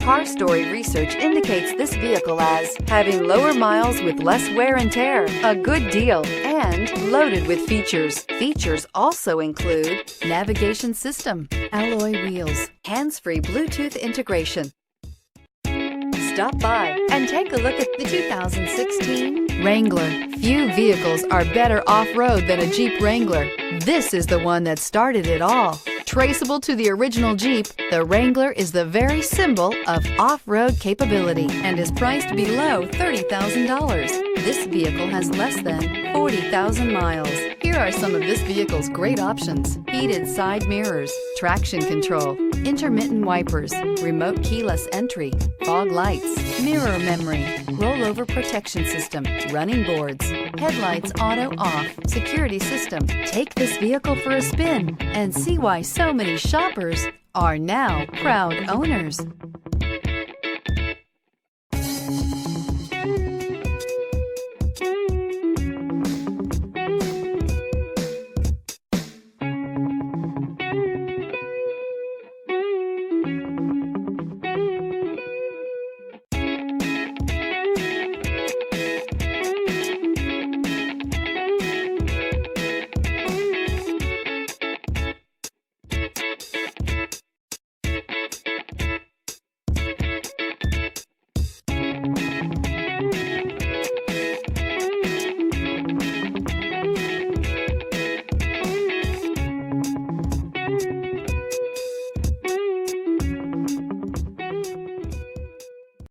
Car Story research indicates this vehicle as having lower miles with less wear and tear, a good deal, and loaded with features. Features also include navigation system, alloy wheels, hands-free Bluetooth integration. Stop by and take a look at the 2016 Wrangler. Few vehicles are better off-road than a Jeep Wrangler. This is the one that started it all. Traceable to the original Jeep, the Wrangler is the very symbol of off-road capability and is priced below $30,000. This vehicle has less than 40,000 miles. Here are some of this vehicle's great options: heated side mirrors, traction control, intermittent wipers, remote keyless entry, fog lights, mirror memory, rollover protection system, running boards, headlights auto off, security system. Take this vehicle for a spin and see why so many shoppers are now proud owners.